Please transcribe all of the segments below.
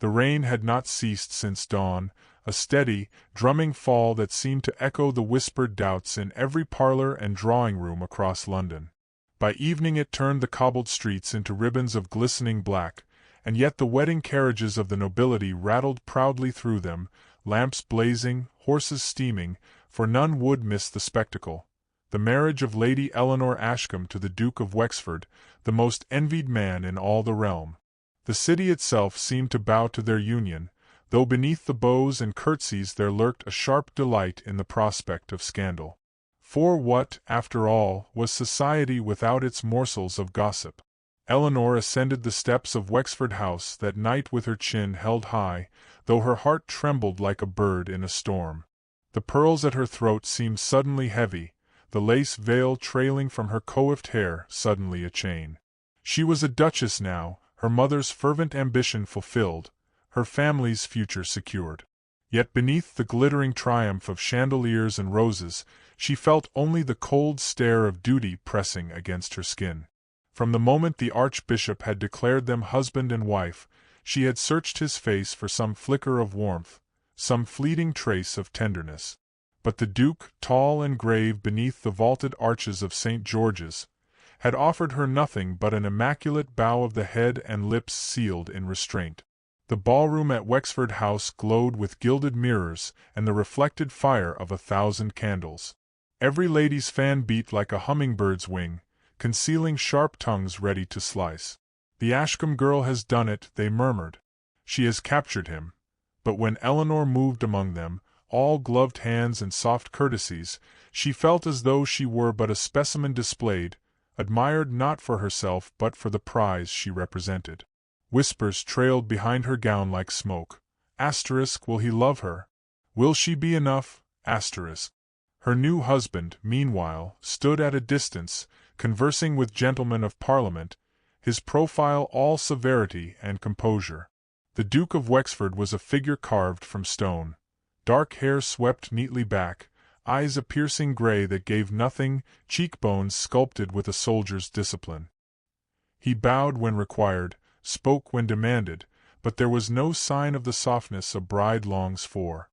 The rain had not ceased since dawn, a steady, drumming fall that seemed to echo the whispered doubts in every parlor and drawing-room across London. By evening it turned the cobbled streets into ribbons of glistening black, and yet the wedding carriages of the nobility rattled proudly through them, lamps blazing, horses steaming, for none would miss the spectacle. The marriage of Lady Eleanor Ashcombe to the Duke of Wexford, the most envied man in all the realm. The city itself seemed to bow to their union, though beneath the bows and curtsies there lurked a sharp delight in the prospect of scandal. For what, after all, was society without its morsels of gossip? Eleanor ascended the steps of Wexford House that night with her chin held high, though her heart trembled like a bird in a storm. The pearls at her throat seemed suddenly heavy, the lace veil trailing from her coiffed hair suddenly a chain. She was a duchess now, her mother's fervent ambition fulfilled, her family's future secured. Yet beneath the glittering triumph of chandeliers and roses, she felt only the cold stare of duty pressing against her skin. From the moment the Archbishop had declared them husband and wife, she had searched his face for some flicker of warmth, some fleeting trace of tenderness. But the Duke, tall and grave beneath the vaulted arches of St. George's, had offered her nothing but an immaculate bow of the head and lips sealed in restraint. The ballroom at Wexford House glowed with gilded mirrors and the reflected fire of 1,000 candles. Every lady's fan beat like a hummingbird's wing, concealing sharp tongues ready to slice. "The Ashcombe girl has done it," they murmured. "She has captured him." But when Eleanor moved among them, all gloved hands and soft courtesies, she felt as though she were but a specimen displayed, admired not for herself but for the prize she represented. Whispers trailed behind her gown like smoke. Will he love her? Will she be enough? Her new husband, meanwhile, stood at a distance, conversing with gentlemen of Parliament, his profile all severity and composure. The Duke of Wexford was a figure carved from stone. Dark hair swept neatly back, eyes a piercing grey that gave nothing, cheekbones sculpted with a soldier's discipline. He bowed when required, spoke when demanded, but there was no sign of the softness a bride longs for.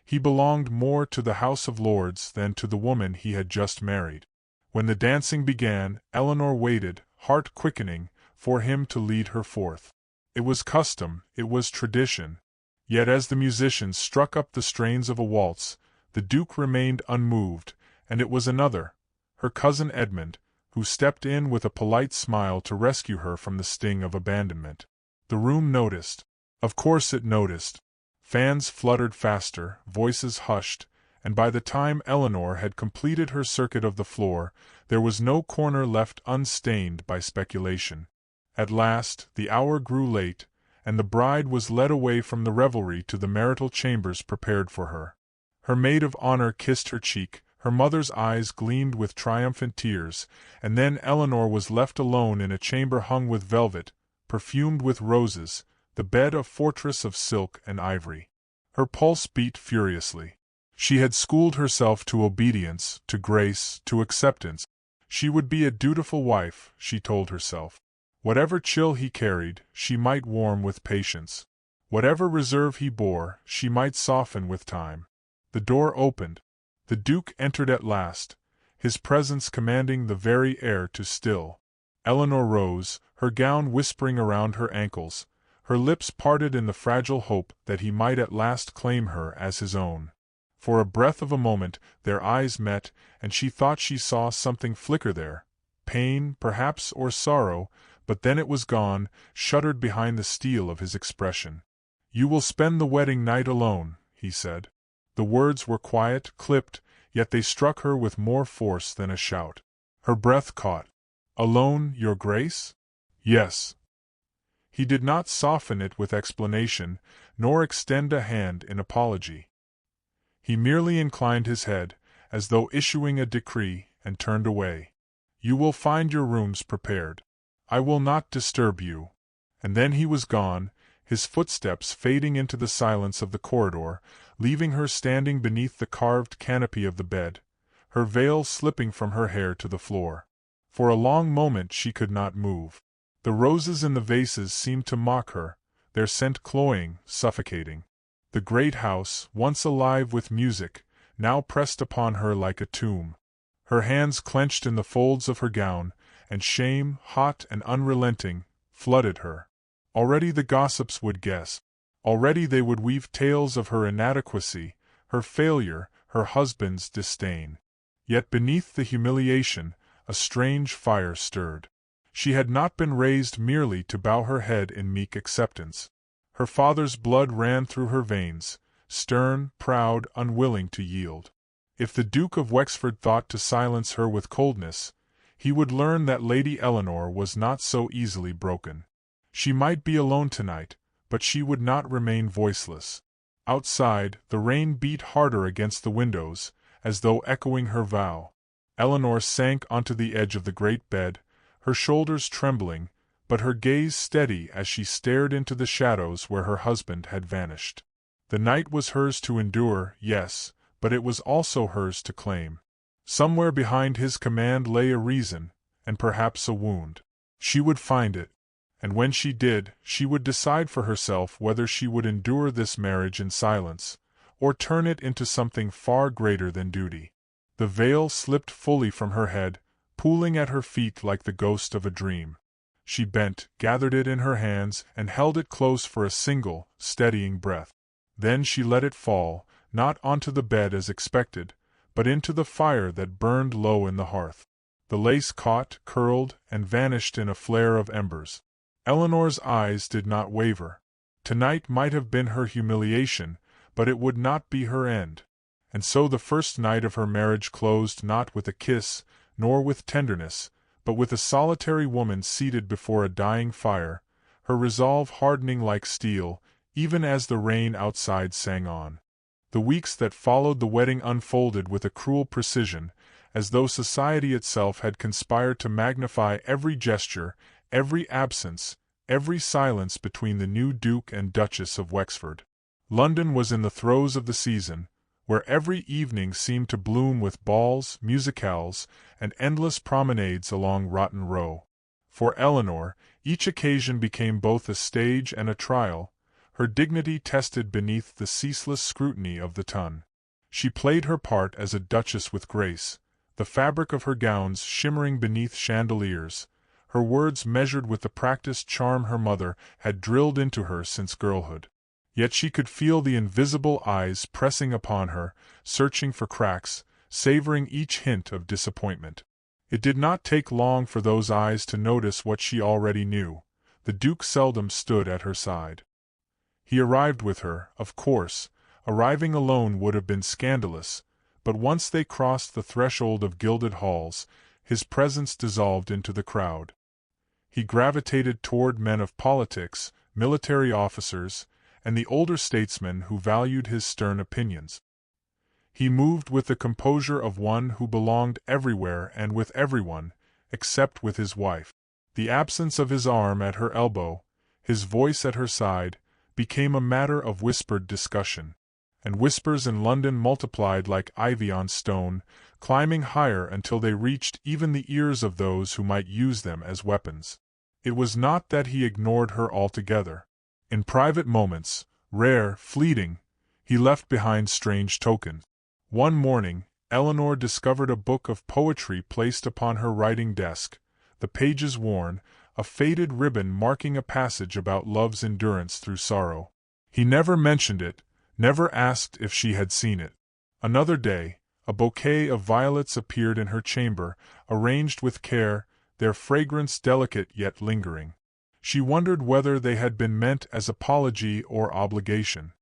He belonged more to the House of Lords than to the woman he had just married. When the dancing began, Eleanor waited, heart quickening, for him to lead her forth. It was custom, it was tradition. Yet as the musicians struck up the strains of a waltz, the Duke remained unmoved, and it was another, her cousin Edmund, who stepped in with a polite smile to rescue her from the sting of abandonment. The room noticed. Of course it noticed. Fans fluttered faster, voices hushed, and by the time Eleanor had completed her circuit of the floor, there was no corner left unstained by speculation. At last, the hour grew late, and the bride was led away from the revelry to the marital chambers prepared for her. Her maid of honor kissed her cheek, her mother's eyes gleamed with triumphant tears, and then Eleanor was left alone in a chamber hung with velvet, perfumed with roses, the bed a fortress of silk and ivory. Her pulse beat furiously. She had schooled herself to obedience, to grace, to acceptance. She would be a dutiful wife, she told herself. Whatever chill he carried, she might warm with patience. Whatever reserve he bore, she might soften with time. The door opened. The Duke entered at last, his presence commanding the very air to still. Eleanor rose, her gown whispering around her ankles, her lips parted in the fragile hope that he might at last claim her as his own. For a breath of a moment their eyes met, and she thought she saw something flicker there, pain, perhaps, or sorrow, but then it was gone, shuttered behind the steel of his expression. "You will spend the wedding night alone," he said. The words were quiet, clipped, yet they struck her with more force than a shout. Her breath caught. "Alone, Your Grace?" "Yes." He did not soften it with explanation, nor extend a hand in apology. He merely inclined his head, as though issuing a decree, and turned away. "You will find your rooms prepared. I will not disturb you." And then he was gone, his footsteps fading into the silence of the corridor, leaving her standing beneath the carved canopy of the bed, her veil slipping from her hair to the floor. For a long moment she could not move. The roses in the vases seemed to mock her, their scent cloying, suffocating. The great house, once alive with music, now pressed upon her like a tomb. Her hands clenched in the folds of her gown, and shame, hot and unrelenting, flooded her. Already the gossips would guess. Already they would weave tales of her inadequacy, her failure, her husband's disdain. Yet beneath the humiliation, a strange fire stirred. She had not been raised merely to bow her head in meek acceptance. Her father's blood ran through her veins, stern, proud, unwilling to yield. If the Duke of Wexford thought to silence her with coldness, he would learn that Lady Eleanor was not so easily broken. She might be alone tonight, but she would not remain voiceless. Outside, the rain beat harder against the windows, as though echoing her vow. Eleanor sank onto the edge of the great bed, her shoulders trembling, but her gaze steady as she stared into the shadows where her husband had vanished. The night was hers to endure, yes, but it was also hers to claim. Somewhere behind his command lay a reason, and perhaps a wound. She would find it, and when she did, she would decide for herself whether she would endure this marriage in silence, or turn it into something far greater than duty. The veil slipped fully from her head, pooling at her feet like the ghost of a dream. She bent, gathered it in her hands, and held it close for a single, steadying breath. Then she let it fall, not onto the bed as expected, but into the fire that burned low in the hearth. The lace caught, curled, and vanished in a flare of embers. Eleanor's eyes did not waver. Tonight might have been her humiliation, but it would not be her end. And so the first night of her marriage closed not with a kiss, nor with tenderness, but with a solitary woman seated before a dying fire, her resolve hardening like steel, even as the rain outside sang on. The weeks that followed the wedding unfolded with a cruel precision, as though society itself had conspired to magnify every gesture, every absence, every silence between the new Duke and Duchess of Wexford. London was in the throes of the season, where every evening seemed to bloom with balls, musicales, and endless promenades along Rotten Row. For Eleanor, each occasion became both a stage and a trial, her dignity tested beneath the ceaseless scrutiny of the ton. She played her part as a duchess with grace, the fabric of her gowns shimmering beneath chandeliers, her words measured with the practiced charm her mother had drilled into her since girlhood. Yet she could feel the invisible eyes pressing upon her, searching for cracks, savoring each hint of disappointment. It did not take long for those eyes to notice what she already knew. The Duke seldom stood at her side. He arrived with her, of course. Arriving alone would have been scandalous, but once they crossed the threshold of gilded halls, his presence dissolved into the crowd. He gravitated toward men of politics, military officers, and the older statesmen who valued his stern opinions. He moved with the composure of one who belonged everywhere and with everyone, except with his wife. The absence of his arm at her elbow, his voice at her side, became a matter of whispered discussion. And whispers in London multiplied like ivy on stone, climbing higher until they reached even the ears of those who might use them as weapons. It was not that he ignored her altogether. In private moments, rare, fleeting, he left behind strange tokens. One morning, Eleanor discovered a book of poetry placed upon her writing desk, the pages worn, a faded ribbon marking a passage about love's endurance through sorrow. He never mentioned it, never asked if she had seen it. Another day, a bouquet of violets appeared in her chamber, arranged with care, their fragrance delicate yet lingering. She wondered whether they had been meant as apology or obligation.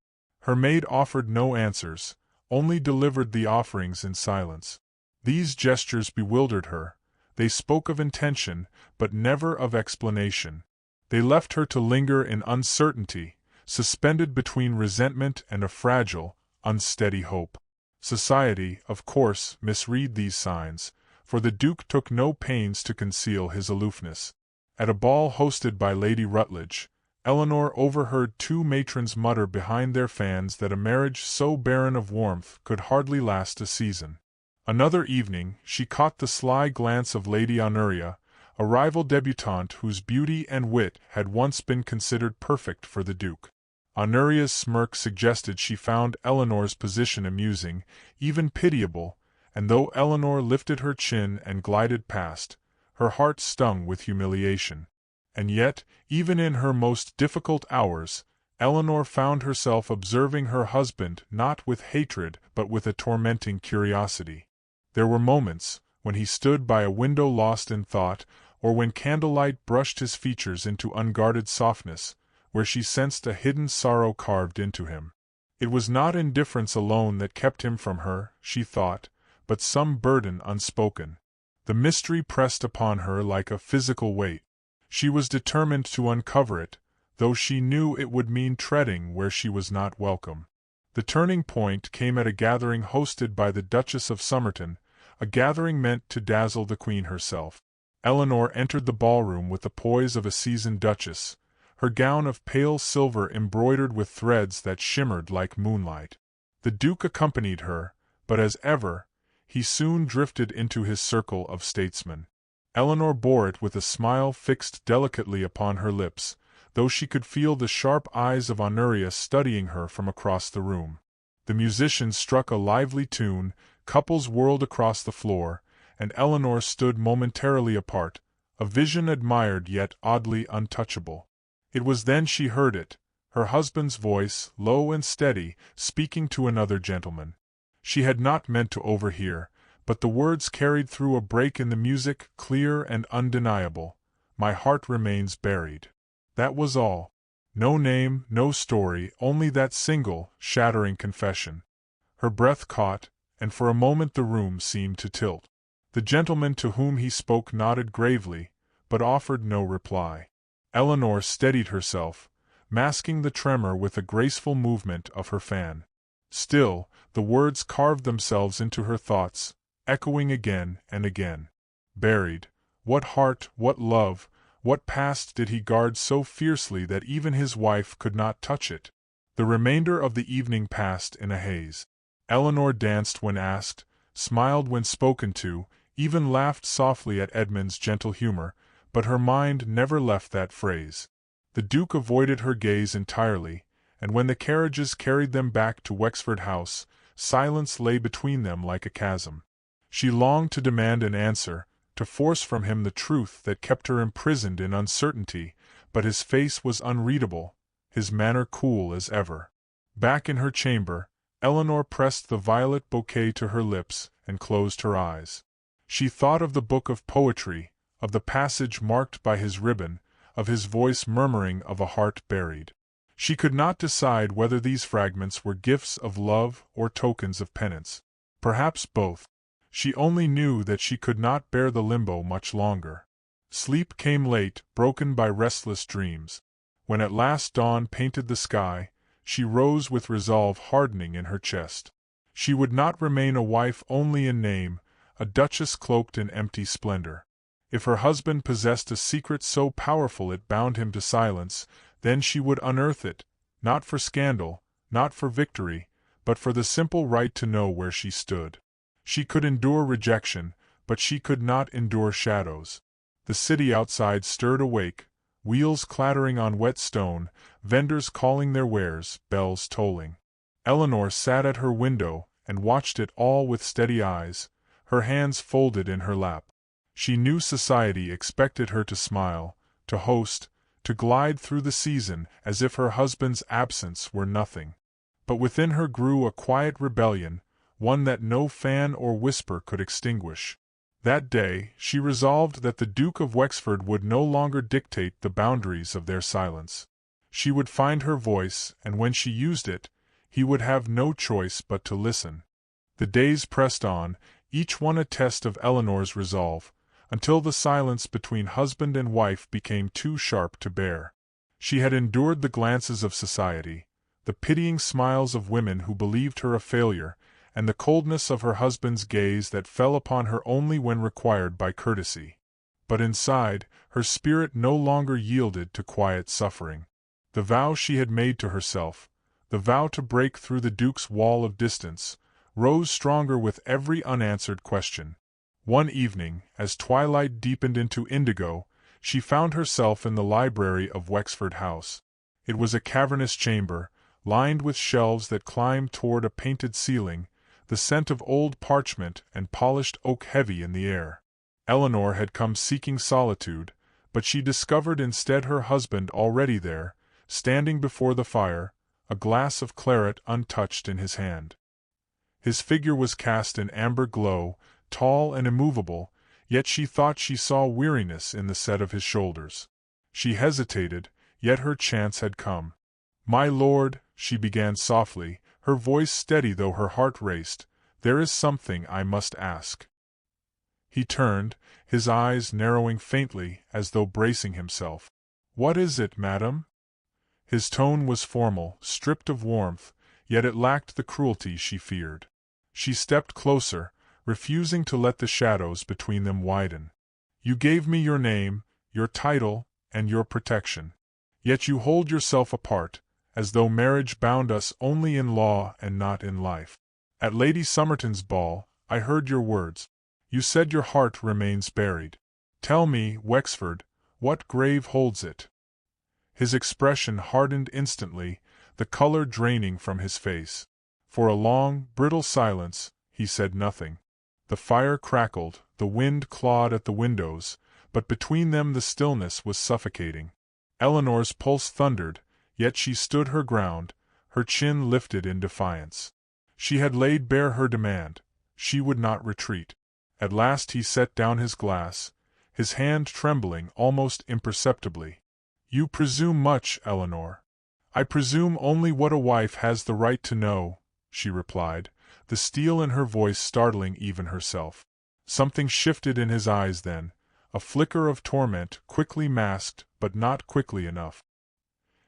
Her maid offered no answers, only delivered the offerings in silence. These gestures bewildered her. They spoke of intention, but never of explanation. They left her to linger in uncertainty, suspended between resentment and a fragile, unsteady hope. Society, of course, misread these signs, for the Duke took no pains to conceal his aloofness. At a ball hosted by Lady Rutledge, Eleanor overheard two matrons mutter behind their fans that a marriage so barren of warmth could hardly last a season. Another evening, she caught the sly glance of Lady Honoria, a rival debutante whose beauty and wit had once been considered perfect for the Duke. Honoria's smirk suggested she found Eleanor's position amusing, even pitiable, and though Eleanor lifted her chin and glided past, her heart stung with humiliation. And yet, even in her most difficult hours, Eleanor found herself observing her husband not with hatred but with a tormenting curiosity. There were moments, when he stood by a window lost in thought, or when candlelight brushed his features into unguarded softness, where she sensed a hidden sorrow carved into him. It was not indifference alone that kept him from her, she thought, but some burden unspoken. The mystery pressed upon her like a physical weight. She was determined to uncover it, though she knew it would mean treading where she was not welcome. The turning point came at a gathering hosted by the Duchess of Somerton, a gathering meant to dazzle the Queen herself. Eleanor entered the ballroom with the poise of a seasoned duchess, her gown of pale silver embroidered with threads that shimmered like moonlight. The Duke accompanied her, but as ever, he soon drifted into his circle of statesmen. Eleanor bore it with a smile fixed delicately upon her lips, though she could feel the sharp eyes of Honoria studying her from across the room. The musicians struck a lively tune, couples whirled across the floor, and Eleanor stood momentarily apart, a vision admired yet oddly untouchable. It was then she heard it, her husband's voice, low and steady, speaking to another gentleman. She had not meant to overhear, but the words carried through a break in the music, clear and undeniable. "My heart remains buried." That was all. No name, no story, only that single, shattering confession. Her breath caught, and for a moment the room seemed to tilt. The gentleman to whom he spoke nodded gravely, but offered no reply. Eleanor steadied herself, masking the tremor with a graceful movement of her fan. Still, the words carved themselves into her thoughts, echoing again and again. Buried. What heart, what love, what past did he guard so fiercely that even his wife could not touch it? The remainder of the evening passed in a haze. Eleanor danced when asked, smiled when spoken to, even laughed softly at Edmund's gentle humor, but her mind never left that phrase. The Duke avoided her gaze entirely, and when the carriages carried them back to Wexford House, silence lay between them like a chasm. She longed to demand an answer, to force from him the truth that kept her imprisoned in uncertainty, but his face was unreadable, his manner cool as ever. Back in her chamber, Eleanor pressed the violet bouquet to her lips and closed her eyes. She thought of the book of poetry, of the passage marked by his ribbon, of his voice murmuring of a heart buried. She could not decide whether these fragments were gifts of love or tokens of penance. Perhaps both. She only knew that she could not bear the limbo much longer. Sleep came late, broken by restless dreams. When at last dawn painted the sky, she rose with resolve hardening in her chest. She would not remain a wife only in name, a duchess cloaked in empty splendor. If her husband possessed a secret so powerful it bound him to silence, then she would unearth it, not for scandal, not for victory, but for the simple right to know where she stood. She could endure rejection, but she could not endure shadows. The city outside stirred awake, wheels clattering on wet stone, vendors calling their wares, bells tolling. Eleanor sat at her window and watched it all with steady eyes, her hands folded in her lap. She knew society expected her to smile, to host, to glide through the season as if her husband's absence were nothing. But within her grew a quiet rebellion, one that no fan or whisper could extinguish. That day, she resolved that the Duke of Wexford would no longer dictate the boundaries of their silence. She would find her voice, and when she used it, he would have no choice but to listen. The days pressed on, each one a test of Eleanor's resolve, until the silence between husband and wife became too sharp to bear. She had endured the glances of society, the pitying smiles of women who believed her a failure, and the coldness of her husband's gaze that fell upon her only when required by courtesy. But inside, her spirit no longer yielded to quiet suffering. The vow she had made to herself, the vow to break through the Duke's wall of distance, rose stronger with every unanswered question. One evening, as twilight deepened into indigo, she found herself in the library of Wexford House. It was a cavernous chamber, lined with shelves that climbed toward a painted ceiling, the scent of old parchment and polished oak heavy in the air. Eleanor had come seeking solitude, but she discovered instead her husband already there, standing before the fire, a glass of claret untouched in his hand. His figure was cast in amber glow, tall and immovable, yet she thought she saw weariness in the set of his shoulders. She hesitated, yet her chance had come. "My lord," she began softly, her voice steady though her heart raced, "there is something I must ask." He turned, his eyes narrowing faintly as though bracing himself. "What is it, madam?" His tone was formal, stripped of warmth, yet it lacked the cruelty she feared. She stepped closer, refusing to let the shadows between them widen. "You gave me your name, your title, and your protection. Yet you hold yourself apart, as though marriage bound us only in law and not in life. At Lady Somerton's ball, I heard your words. You said your heart remains buried. Tell me, Wexford, what grave holds it?" His expression hardened instantly, the color draining from his face. For a long, brittle silence, he said nothing. The fire crackled, the wind clawed at the windows, but between them the stillness was suffocating. Eleanor's pulse thundered, yet she stood her ground, her chin lifted in defiance. She had laid bare her demand. She would not retreat. At last he set down his glass, his hand trembling almost imperceptibly. "You presume much, Eleanor." "I presume only what a wife has the right to know," she replied, the steel in her voice startling even herself. Something shifted in his eyes then, a flicker of torment quickly masked but not quickly enough.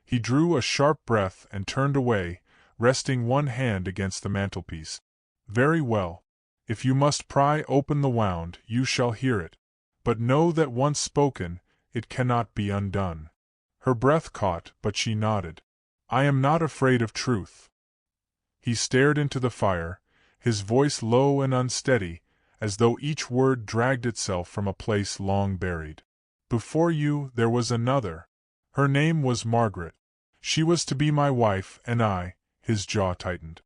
He drew a sharp breath and turned away, resting one hand against the mantelpiece. "Very well. If you must pry open the wound, you shall hear it. But know that once spoken, it cannot be undone." Her breath caught, but she nodded. "I am not afraid of truth." He stared into the fire, his voice low and unsteady, as though each word dragged itself from a place long buried. "Before you, there was another. Her name was Margaret. She was to be my wife, and his jaw tightened.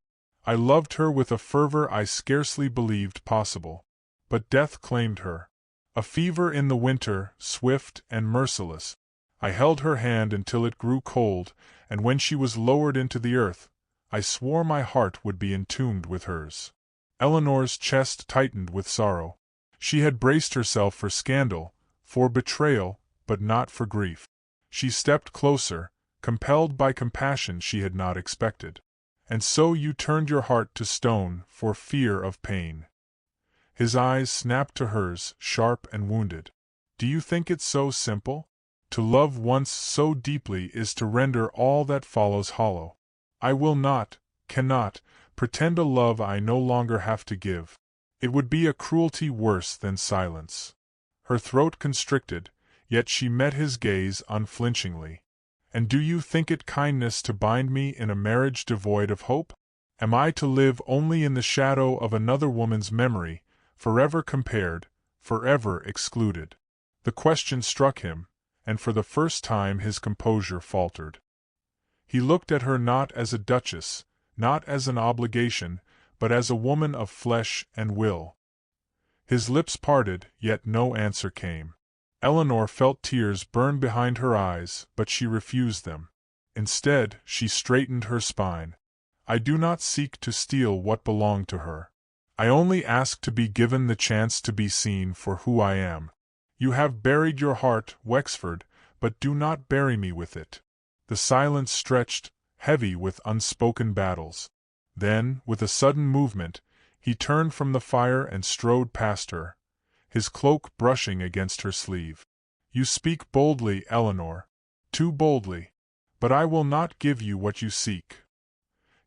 I loved her with a fervor I scarcely believed possible. But death claimed her. A fever in the winter, swift and merciless. I held her hand until it grew cold, and when she was lowered into the earth, I swore my heart would be entombed with hers." Eleanor's chest tightened with sorrow. She had braced herself for scandal, for betrayal, but not for grief. She stepped closer, compelled by compassion she had not expected. "And so you turned your heart to stone for fear of pain." His eyes snapped to hers, sharp and wounded. "Do you think it so simple? To love once so deeply is to render all that follows hollow. I will not, cannot, pretend a love I no longer have to give. It would be a cruelty worse than silence." Her throat constricted, yet she met his gaze unflinchingly. "And do you think it kindness to bind me in a marriage devoid of hope? Am I to live only in the shadow of another woman's memory, forever compared, forever excluded?" The question struck him, and for the first time his composure faltered. He looked at her not as a duchess, not as an obligation, but as a woman of flesh and will. His lips parted, yet no answer came. Eleanor felt tears burn behind her eyes, but she refused them. Instead, she straightened her spine. "I do not seek to steal what belonged to her. I only ask to be given the chance to be seen for who I am. You have buried your heart, Wexford, but do not bury me with it." The silence stretched, heavy with unspoken battles. Then, with a sudden movement, he turned from the fire and strode past her, his cloak brushing against her sleeve. "You speak boldly, Eleanor. Too boldly. But I will not give you what you seek."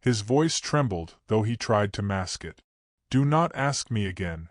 His voice trembled, though he tried to mask it. "Do not ask me again."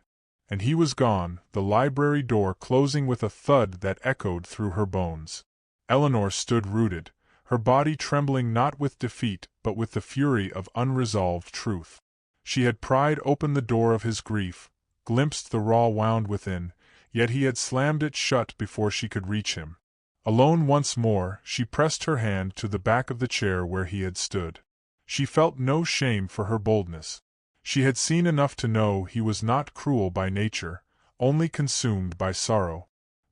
And he was gone, the library door closing with a thud that echoed through her bones. Eleanor stood rooted, her body trembling not with defeat but with the fury of unresolved truth. She had pried open the door of his grief, glimpsed the raw wound within, yet he had slammed it shut before she could reach him. Alone once more, she pressed her hand to the back of the chair where he had stood. She felt no shame for her boldness. She had seen enough to know he was not cruel by nature, only consumed by sorrow.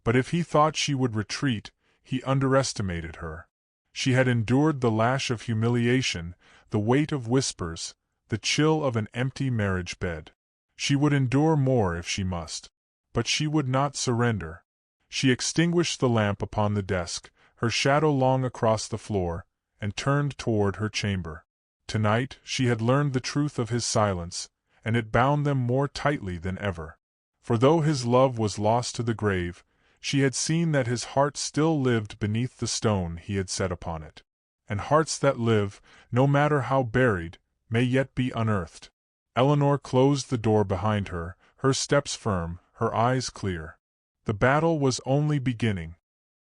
But if he thought she would retreat, he underestimated her. She had endured the lash of humiliation, the weight of whispers, the chill of an empty marriage bed. She would endure more if she must. But she would not surrender. She extinguished the lamp upon the desk, her shadow long across the floor, and turned toward her chamber. Tonight she had learned the truth of his silence, and it bound them more tightly than ever. For though his love was lost to the grave, she had seen that his heart still lived beneath the stone he had set upon it. And hearts that live, no matter how buried, may yet be unearthed. Eleanor closed the door behind her, her steps firm, her eyes clear. The battle was only beginning.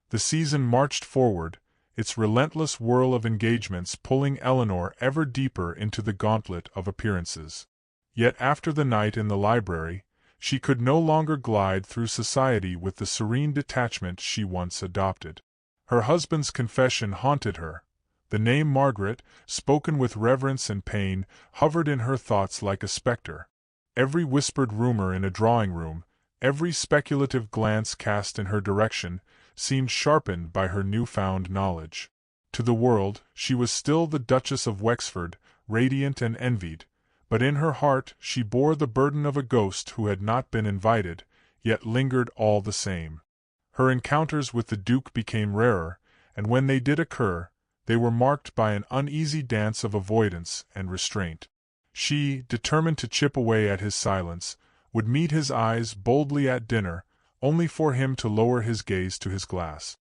The season marched forward, its relentless whirl of engagements pulling Eleanor ever deeper into the gauntlet of appearances. Yet after the night in the library, she could no longer glide through society with the serene detachment she once adopted. Her husband's confession haunted her. The name Margaret, spoken with reverence and pain, hovered in her thoughts like a spectre. Every whispered rumor in a drawing-room, every speculative glance cast in her direction, seemed sharpened by her newfound knowledge. To the world, she was still the Duchess of Wexford, radiant and envied, but in her heart she bore the burden of a ghost who had not been invited, yet lingered all the same. Her encounters with the Duke became rarer, and when they did occur, they were marked by an uneasy dance of avoidance and restraint. She, determined to chip away at his silence, would meet his eyes boldly at dinner, only for him to lower his gaze to his glass.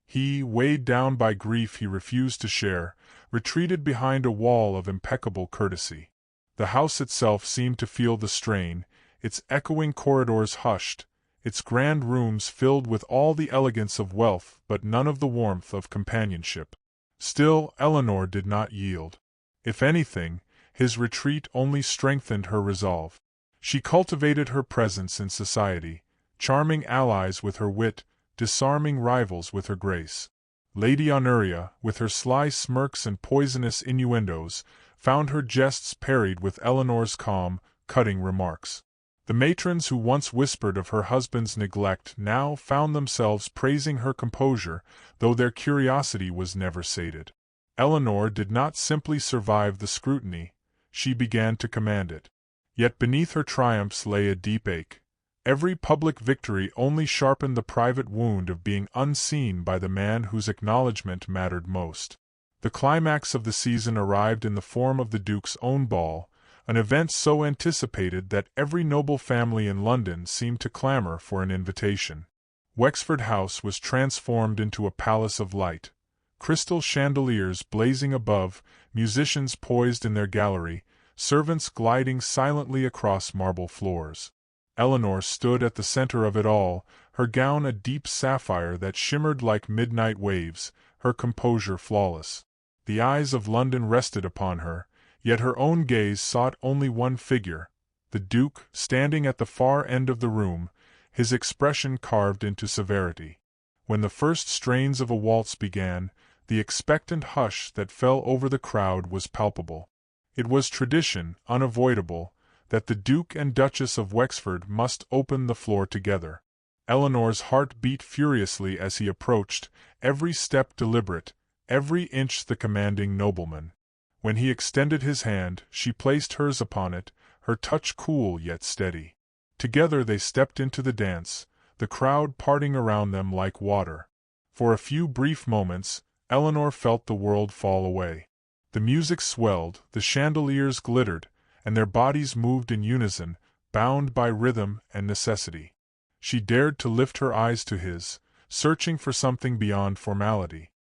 He, weighed down by grief he refused to share, retreated behind a wall of impeccable courtesy. The house itself seemed to feel the strain, its echoing corridors hushed, its grand rooms filled with all the elegance of wealth but none of the warmth of companionship. Still, Eleanor did not yield. If anything, his retreat only strengthened her resolve. She cultivated her presence in society, charming allies with her wit, disarming rivals with her grace. Lady Honoria, with her sly smirks and poisonous innuendos, found her jests parried with Eleanor's calm, cutting remarks. The matrons who once whispered of her husband's neglect now found themselves praising her composure, though their curiosity was never sated. Eleanor did not simply survive the scrutiny, she began to command it. Yet beneath her triumphs lay a deep ache. Every public victory only sharpened the private wound of being unseen by the man whose acknowledgment mattered most. The climax of the season arrived in the form of the Duke's own ball, an event so anticipated that every noble family in London seemed to clamor for an invitation. Wexford House was transformed into a palace of light. Crystal chandeliers blazing above, musicians poised in their gallery, servants gliding silently across marble floors. Eleanor stood at the center of it all, her gown a deep sapphire that shimmered like midnight waves, her composure flawless. The eyes of London rested upon her, yet her own gaze sought only one figure, the Duke, standing at the far end of the room, his expression carved into severity. When the first strains of a waltz began, the expectant hush that fell over the crowd was palpable. It was tradition, unavoidable, that the Duke and Duchess of Wexford must open the floor together. Eleanor's heart beat furiously as he approached, every step deliberate, every inch the commanding nobleman. When he extended his hand, she placed hers upon it, her touch cool yet steady. Together they stepped into the dance, the crowd parting around them like water. For a few brief moments, Eleanor felt the world fall away. The music swelled, the chandeliers glittered, and their bodies moved in unison, bound by rhythm and necessity. She dared to lift her eyes to his, searching for something beyond formality.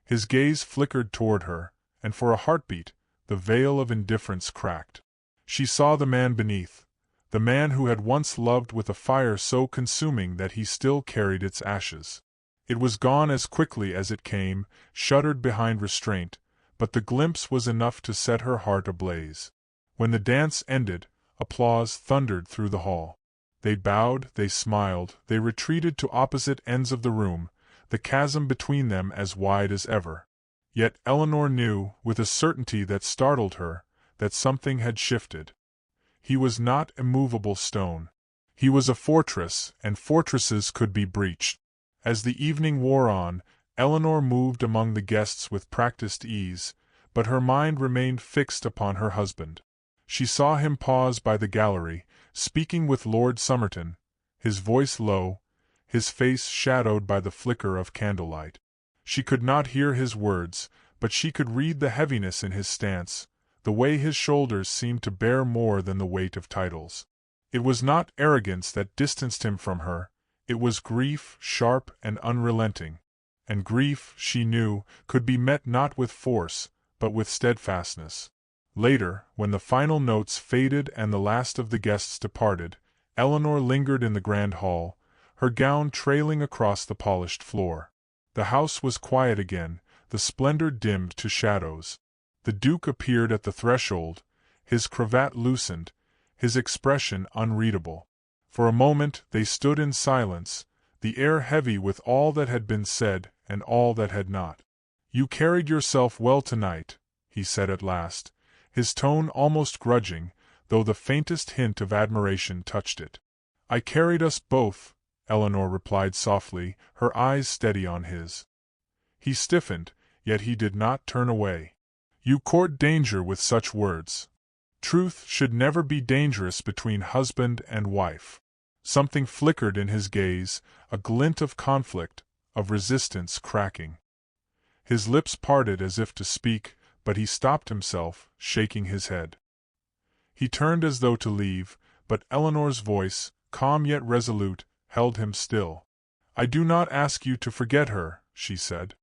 His gaze flickered toward her, and for a heartbeat, the veil of indifference cracked. She saw the man beneath, the man who had once loved with a fire so consuming that he still carried its ashes. It was gone as quickly as it came, shuttered behind restraint, but the glimpse was enough to set her heart ablaze. When the dance ended, applause thundered through the hall. They bowed, they smiled, they retreated to opposite ends of the room, the chasm between them as wide as ever. Yet Eleanor knew, with a certainty that startled her, that something had shifted. He was not immovable stone. He was a fortress, and fortresses could be breached. As the evening wore on, Eleanor moved among the guests with practiced ease, but her mind remained fixed upon her husband. She saw him pause by the gallery, speaking with Lord Somerton, his voice low, his face shadowed by the flicker of candlelight. She could not hear his words, but she could read the heaviness in his stance, the way his shoulders seemed to bear more than the weight of titles. It was not arrogance that distanced him from her, it was grief, sharp and unrelenting. And grief, she knew, could be met not with force, but with steadfastness. Later, when the final notes faded and the last of the guests departed, Eleanor lingered in the grand hall, her gown trailing across the polished floor. The house was quiet again, the splendor dimmed to shadows. The Duke appeared at the threshold, his cravat loosened, his expression unreadable. For a moment they stood in silence, the air heavy with all that had been said and all that had not. "You carried yourself well tonight," he said at last, his tone almost grudging, though the faintest hint of admiration touched it. "I carried us both," Eleanor replied softly, her eyes steady on his. He stiffened, yet he did not turn away. "You court danger with such words. Truth should never be dangerous between husband and wife." Something flickered in his gaze, a glint of conflict, of resistance cracking. His lips parted as if to speak, but he stopped himself, shaking his head. He turned as though to leave, but Eleanor's voice, calm yet resolute, held him still. "I do not ask you to forget her," she said.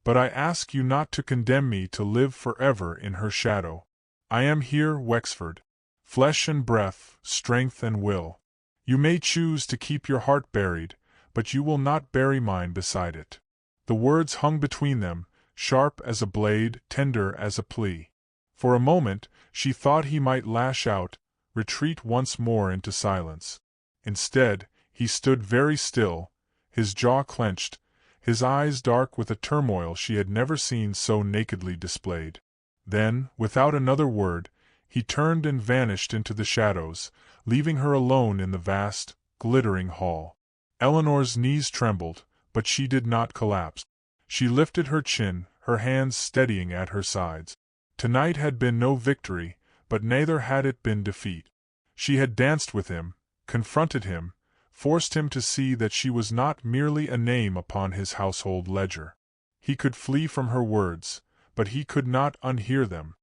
"But I ask you not to condemn me to live forever in her shadow. I am here, Wexford. Flesh and breath, strength and will. You may choose to keep your heart buried, but you will not bury mine beside it." The words hung between them, sharp as a blade, tender as a plea. For a moment, she thought he might lash out, retreat once more into silence. Instead, he stood very still, his jaw clenched, his eyes dark with a turmoil she had never seen so nakedly displayed. Then, without another word, he turned and vanished into the shadows, leaving her alone in the vast, glittering hall. Eleanor's knees trembled, but she did not collapse. She lifted her chin, her hands steadying at her sides. Tonight had been no victory, but neither had it been defeat. She had danced with him, confronted him, forced him to see that she was not merely a name upon his household ledger. He could flee from her words, but he could not unhear them.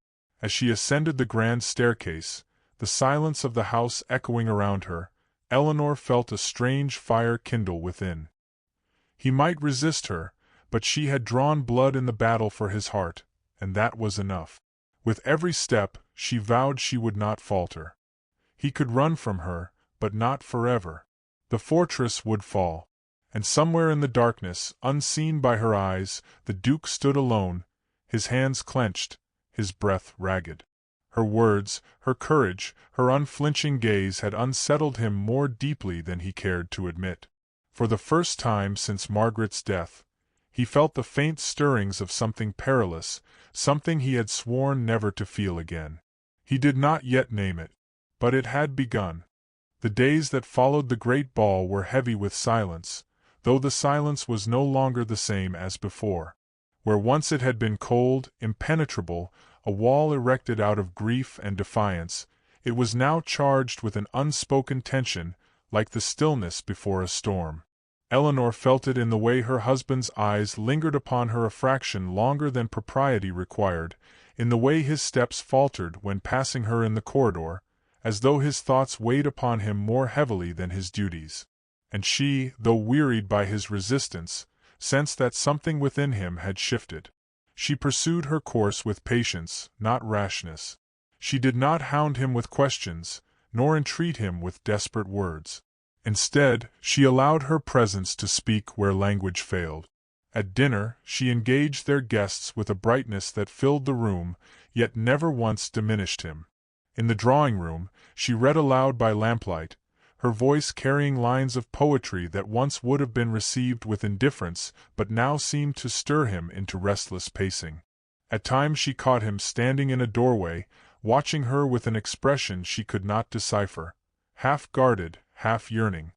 As she ascended the grand staircase, the silence of the house echoing around her, Eleanor felt a strange fire kindle within. He might resist her, but she had drawn blood in the battle for his heart, and that was enough. With every step, she vowed she would not falter. He could run from her, but not forever. The fortress would fall, and somewhere in the darkness, unseen by her eyes, the Duke stood alone, his hands clenched, his breath ragged. Her words, her courage, her unflinching gaze had unsettled him more deeply than he cared to admit. For the first time since Margaret's death, he felt the faint stirrings of something perilous, something he had sworn never to feel again. He did not yet name it, but it had begun. The days that followed the great ball were heavy with silence, though the silence was no longer the same as before. Where once it had been cold, impenetrable, a wall erected out of grief and defiance, it was now charged with an unspoken tension, like the stillness before a storm. Eleanor felt it in the way her husband's eyes lingered upon her a fraction longer than propriety required, in the way his steps faltered when passing her in the corridor, as though his thoughts weighed upon him more heavily than his duties. And she, though wearied by his resistance, sensed that something within him had shifted. She pursued her course with patience, not rashness. She did not hound him with questions, nor entreat him with desperate words. Instead, she allowed her presence to speak where language failed. At dinner, she engaged their guests with a brightness that filled the room, yet never once diminished him. In the drawing-room, she read aloud by lamplight, her voice carrying lines of poetry that once would have been received with indifference but now seemed to stir him into restless pacing. At times she caught him standing in a doorway, watching her with an expression she could not decipher, half guarded, half yearning.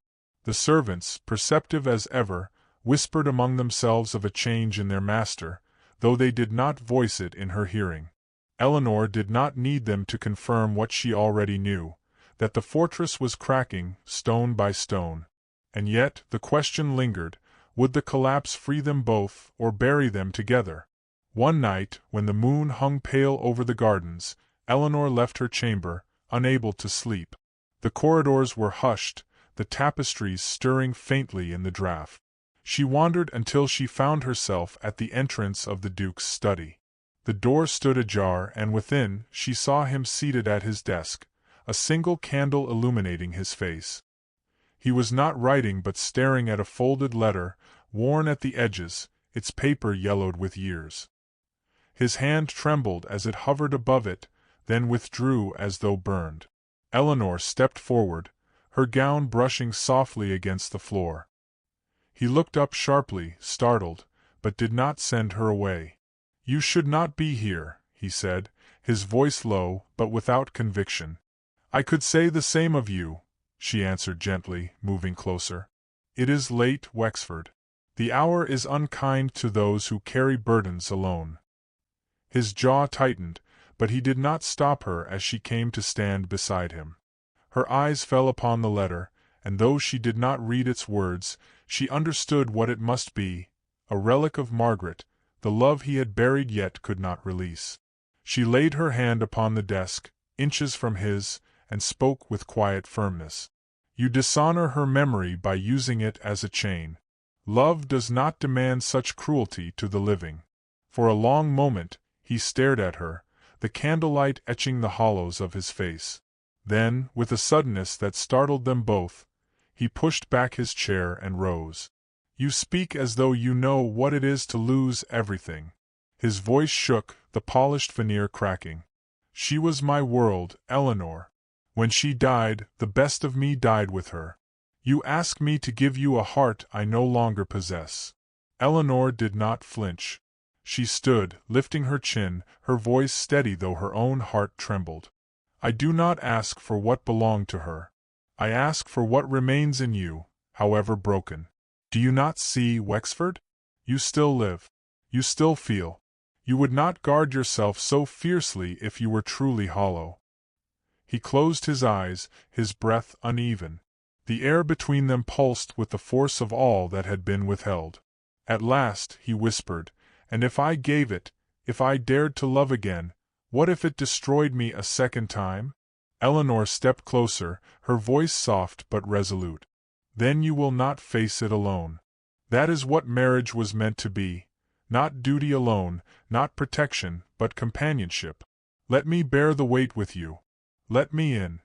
The servants, perceptive as ever, whispered among themselves of a change in their master, though they did not voice it in her hearing. Eleanor did not need them to confirm what she already knew, that the fortress was cracking, stone by stone. And yet the question lingered, would the collapse free them both, or bury them together? One night, when the moon hung pale over the gardens, Eleanor left her chamber, unable to sleep. The corridors were hushed, the tapestries stirring faintly in the draught. She wandered until she found herself at the entrance of the Duke's study. The door stood ajar, and within she saw him seated at his desk, a single candle illuminating his face. He was not writing but staring at a folded letter, worn at the edges, its paper yellowed with years. His hand trembled as it hovered above it, then withdrew as though burned. Eleanor stepped forward, her gown brushing softly against the floor. He looked up sharply, startled, but did not send her away. "You should not be here," he said, his voice low, but without conviction. "I could say the same of you," she answered gently, moving closer. "It is late, Wexford. The hour is unkind to those who carry burdens alone." His jaw tightened, but he did not stop her as she came to stand beside him. Her eyes fell upon the letter, and though she did not read its words, she understood what it must be, a relic of Margaret, the love he had buried yet could not release. She laid her hand upon the desk, inches from his, and spoke with quiet firmness. "You dishonor her memory by using it as a chain. Love does not demand such cruelty to the living." For a long moment, he stared at her, the candlelight etching the hollows of his face. Then, with a suddenness that startled them both, he pushed back his chair and rose. "You speak as though you know what it is to lose everything." His voice shook, the polished veneer cracking. "She was my world, Eleanor. When she died, the best of me died with her. You ask me to give you a heart I no longer possess." Eleanor did not flinch. She stood, lifting her chin, her voice steady though her own heart trembled. "I do not ask for what belonged to her. I ask for what remains in you, however broken. Do you not see, Wexford? You still live. You still feel. You would not guard yourself so fiercely if you were truly hollow." He closed his eyes, his breath uneven. The air between them pulsed with the force of all that had been withheld. At last, he whispered, "And if I gave it, if I dared to love again, what if it destroyed me a second time?" Eleanor stepped closer, her voice soft but resolute. "Then you will not face it alone. That is what marriage was meant to be. Not duty alone, not protection, but companionship. Let me bear the weight with you. Let me in."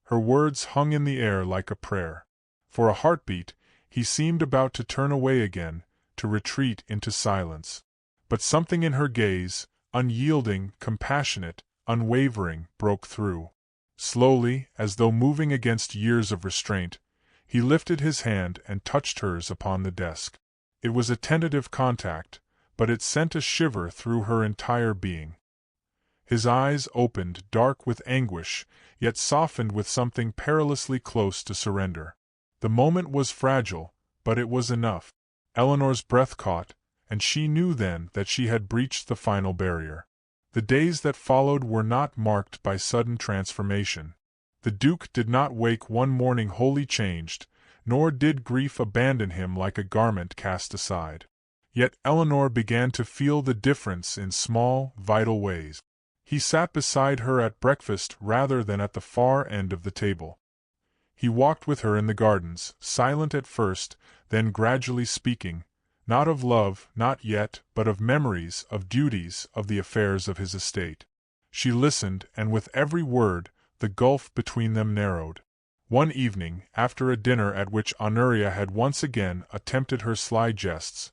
Her words hung in the air like a prayer. For a heartbeat, he seemed about to turn away again, to retreat into silence. But something in her gaze, unyielding, compassionate, unwavering, broke through. Slowly, as though moving against years of restraint, he lifted his hand and touched hers upon the desk. It was a tentative contact, but it sent a shiver through her entire being. His eyes opened, dark with anguish, yet softened with something perilously close to surrender. The moment was fragile, but it was enough. Eleanor's breath caught, and she knew then that she had breached the final barrier. The days that followed were not marked by sudden transformation. The Duke did not wake one morning wholly changed, nor did grief abandon him like a garment cast aside. Yet Eleanor began to feel the difference in small, vital ways. He sat beside her at breakfast rather than at the far end of the table. He walked with her in the gardens, silent at first, then gradually speaking, not of love, not yet, but of memories, of duties, of the affairs of his estate. She listened, and with every word, the gulf between them narrowed. One evening, after a dinner at which Honoria had once again attempted her sly jests,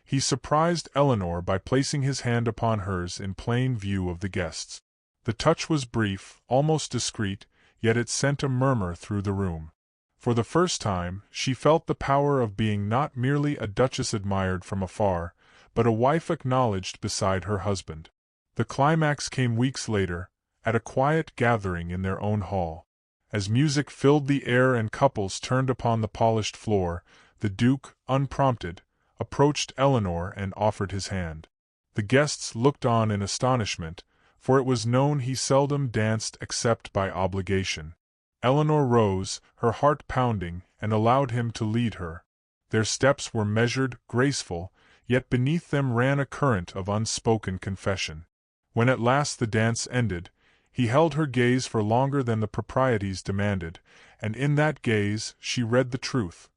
he surprised Eleanor by placing his hand upon hers in plain view of the guests. The touch was brief, almost discreet, yet it sent a murmur through the room. For the first time, she felt the power of being not merely a duchess admired from afar, but a wife acknowledged beside her husband. The climax came weeks later, at a quiet gathering in their own hall. As music filled the air and couples turned upon the polished floor, the Duke, unprompted, approached Eleanor and offered his hand. The guests looked on in astonishment, for it was known he seldom danced except by obligation. Eleanor rose, her heart pounding, and allowed him to lead her. Their steps were measured, graceful, yet beneath them ran a current of unspoken confession. When at last the dance ended, he held her gaze for longer than the proprieties demanded, and in that gaze she read the truth.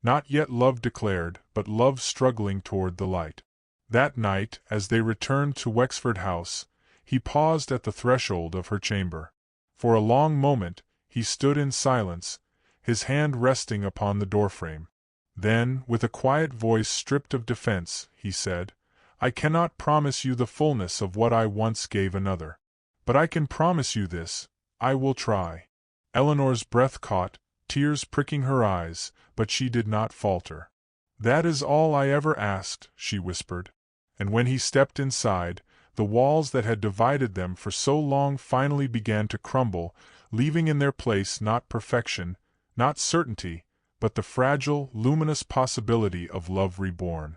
Not yet love declared, but love struggling toward the light. That night, as they returned to Wexford House, he paused at the threshold of her chamber. For a long moment, he stood in silence, his hand resting upon the doorframe. Then, with a quiet voice stripped of defense, he said, "I cannot promise you the fullness of what I once gave another. But I can promise you this, I will try." Eleanor's breath caught, tears pricking her eyes, but she did not falter. "That is all I ever asked," she whispered. And when he stepped inside, the walls that had divided them for so long finally began to crumble, leaving in their place not perfection, not certainty, but the fragile, luminous possibility of love reborn.